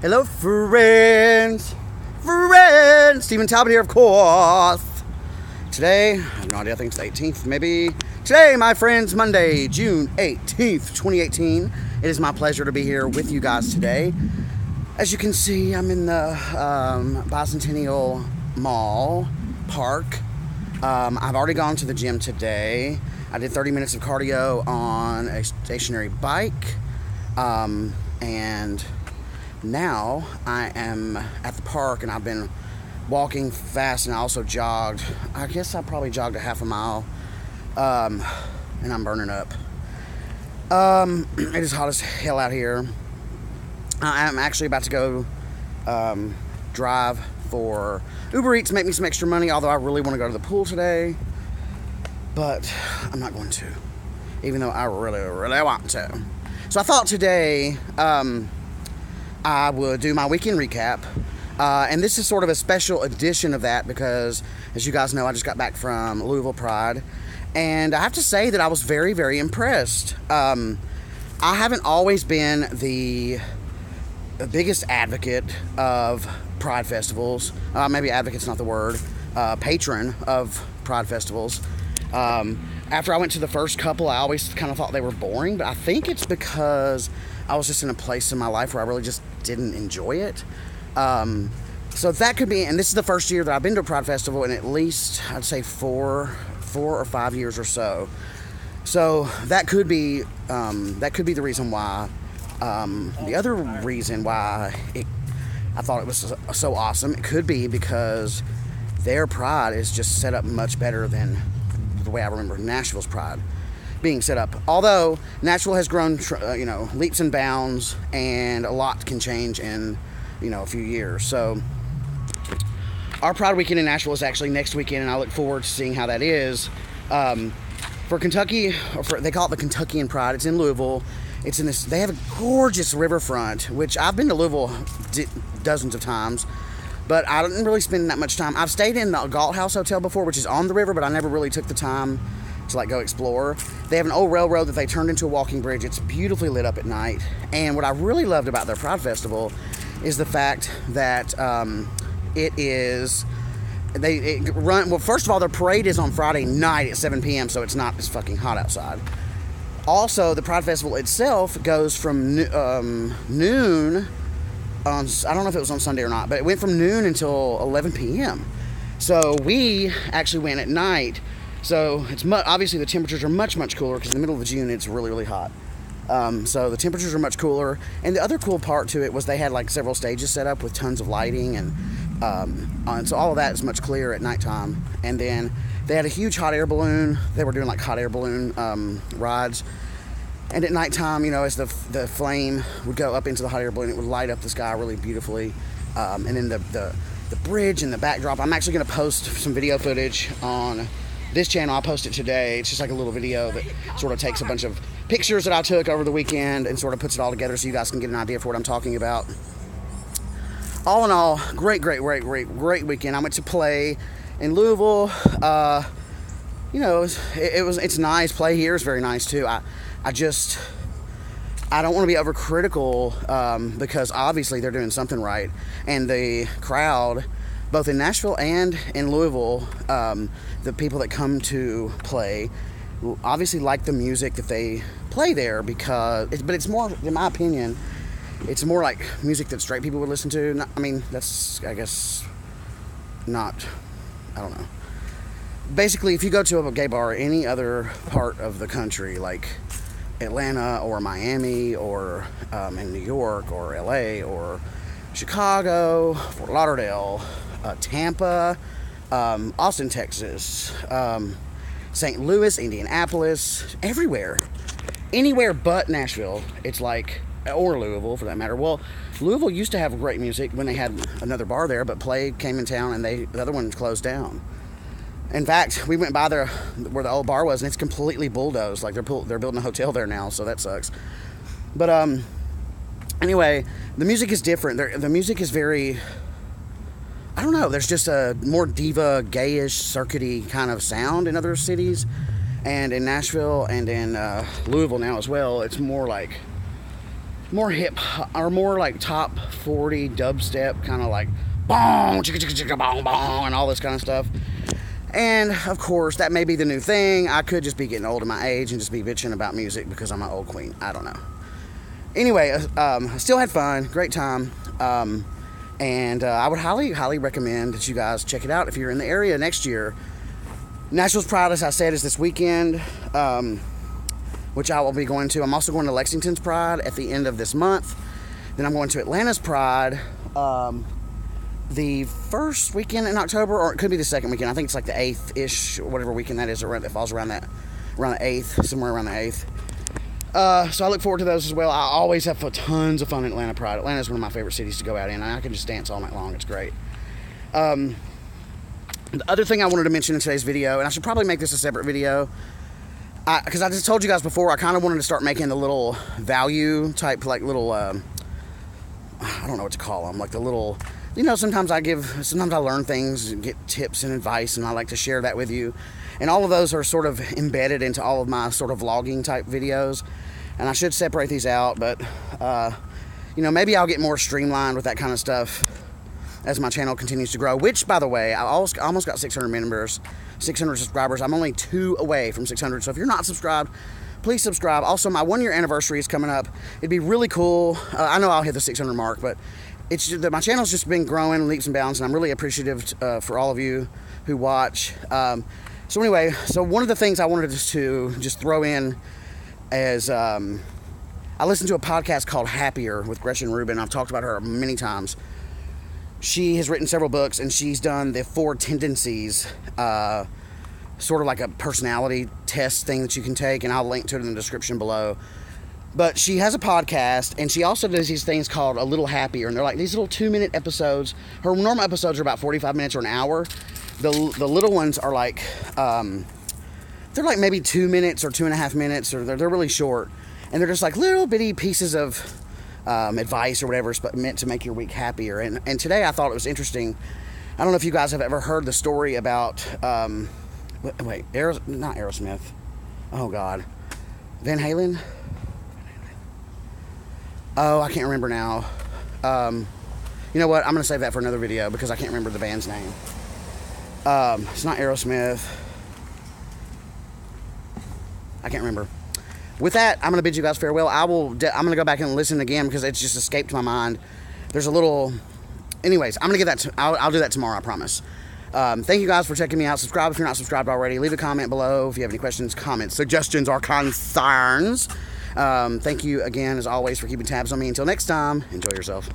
Hello, friends. Stephen Talbot here, of course. Today, I have no idea, I think it's the 18th, maybe. Today, my friends, Monday, June 18th, 2018. It is my pleasure to be here with you guys today. As you can see, I'm in the Bicentennial Mall Park. I've already gone to the gym today. I did 30 minutes of cardio on a stationary bike. And now I am at the park, and I've been walking fast, and I also jogged. I guess I probably jogged a half a mile. And I'm burning up. It is hot as hell out here. I'm actually about to go drive for Uber Eats, make me some extra money, although I really want to go to the pool today. But I'm not going to, even though I really, really want to. So I thought today I would do my weekend recap. And this is sort of a special edition of that because, as you guys know, I just got back from Louisville Pride. And I have to say that I was very, very impressed. I haven't always been the biggest advocate of Pride festivals. Maybe advocate's not the word. Patron of Pride festivals. After I went to the first couple, I always kind of thought they were boring, but I think it's because I was just in a place in my life where I really just didn't enjoy it. So that could be, and this is the first year that I've been to a Pride festival in at least, I'd say four or 5 years or so. So that could be the reason why. The other reason why I thought it was so awesome, it could be because their Pride is just set up much better than the way I remember Nashville's Pride being set up. Although Nashville has grown, leaps and bounds, and a lot can change in, a few years. So our Pride weekend in Nashville is actually next weekend, and I look forward to seeing how that is. For Kentucky, they call it the Kentuckian Pride. It's in Louisville. It's in this. They have a gorgeous riverfront, which I've been to Louisville dozens of times, but I didn't really spend that much time. I've stayed in the Galt House Hotel before, which is on the river, but I never really took the time to go explore. They have an old railroad that they turned into a walking bridge. It's beautifully lit up at night. And what I really loved about their Pride Festival is the fact that well, first of all, their parade is on Friday night at 7 p.m., so it's not as fucking hot outside. Also, the Pride Festival itself goes from noon on, I don't know if it was on Sunday or not, but it went from noon until 11 p.m. So we actually went at night. So it's obviously the temperatures are much, much cooler because in the middle of June it's really, really hot. So the temperatures are much cooler. And the other cool part to it was they had several stages set up with tons of lighting, and so all of that is much clearer at nighttime. And then they had a huge hot air balloon. They were doing hot air balloon rides. And at nighttime, as the flame would go up into the hot air balloon, it would light up the sky really beautifully. And then the bridge and the backdrop. I'm actually going to post some video footage on this channel. I'll post it today. It's just a little video that sort of takes a bunch of pictures that I took over the weekend and sort of puts it all together so you guys can get an idea for what I'm talking about. All in all, great weekend. I went to play in Louisville. It's nice. Play here is very nice too. I don't want to be overcritical because obviously they're doing something right, and the crowd, both in Nashville and in Louisville, the people that come to play obviously like the music that they play there but it's more, in my opinion, it's more like music that straight people would listen to. That's, I guess, not, I don't know. Basically, if you go to a gay bar or any other part of the country, like Atlanta or Miami or in New York or LA or Chicago, Fort Lauderdale, Tampa, Austin, Texas, St. Louis, Indianapolis, everywhere. Anywhere but Nashville, it's or Louisville for that matter. Well, Louisville used to have great music when they had another bar there, but Play came in town and the other one closed down. In fact, we went by there where the old bar was, and it's completely bulldozed. They're building a hotel there now, so that sucks. But anyway, the music is different. The music is very, I don't know, there's just a more diva, gayish, circuity kind of sound in other cities. And in Nashville and in Louisville now as well, it's more hip, or more top 40 dubstep, kind of like bong, chicka chicka chicka bong bong, and all this kind of stuff. And of course, that may be the new thing. I could just be getting old at my age and just be bitching about music because I'm an old queen. I don't know. Anyway, I still had fun, great time. And I would highly recommend that you guys check it out if you're in the area next year. Nashville's Pride, as I said, is this weekend, which I will be going to. I'm also going to Lexington's Pride at the end of this month. Then I'm going to Atlanta's Pride the first weekend in October, or it could be the second weekend. I think it's like the 8th-ish, whatever weekend that is, that falls around the 8th, somewhere around the 8th. So I look forward to those as well. I always have tons of fun in Atlanta Pride. Atlanta is one of my favorite cities to go out in, and I can just dance all night long. It's great. The other thing I wanted to mention in today's video, and I should probably make this a separate video, because I just told you guys before, I kind of wanted to start making the little value type, like little, I don't know what to call them, like the little, you know, sometimes I learn things, get tips and advice, and I like to share that with you. And all of those are sort of embedded into all of my sort of vlogging type videos. And I should separate these out, but, you know, maybe I'll get more streamlined with that kind of stuff as my channel continues to grow. Which, by the way, I almost got 600 members, 600 subscribers. I'm only 2 away from 600. So if you're not subscribed, please subscribe. Also, my 1-year anniversary is coming up. It'd be really cool. I know I'll hit the 600 mark, but it's just that my channel's just been growing leaps and bounds, and I'm really appreciative for all of you who watch. So anyway, so one of the things I wanted to just throw in is I listened to a podcast called Happier with Gretchen Rubin. I've talked about her many times. She has written several books, and she's done the 4 tendencies, sort of like a personality test thing that you can take, and I'll link to it in the description below. But she has a podcast, and she also does these things called A Little Happier, and they're like these little 2-minute episodes. Her normal episodes are about 45 minutes or an hour. The little ones are like, they're like maybe 2 minutes or 2.5 minutes, or they're really short. And they're just like little bitty pieces of advice or whatever meant to make your week happier. And today I thought it was interesting. I don't know if you guys have ever heard the story about, not Aerosmith. Oh, God. Van Halen? Oh, I can't remember now. You know what? I'm going to save that for another video because I can't remember the band's name. It's not Aerosmith. I can't remember. With that, I'm going to bid you guys farewell. I'm going to go back and listen again because it's just escaped my mind. There's a little... Anyways, I'm going to get that... I'll do that tomorrow, I promise. Thank you guys for checking me out. Subscribe if you're not subscribed already. Leave a comment below if you have any questions, comments, suggestions, or concerns. Thank you again, as always, for keeping tabs on me. Until next time, enjoy yourself.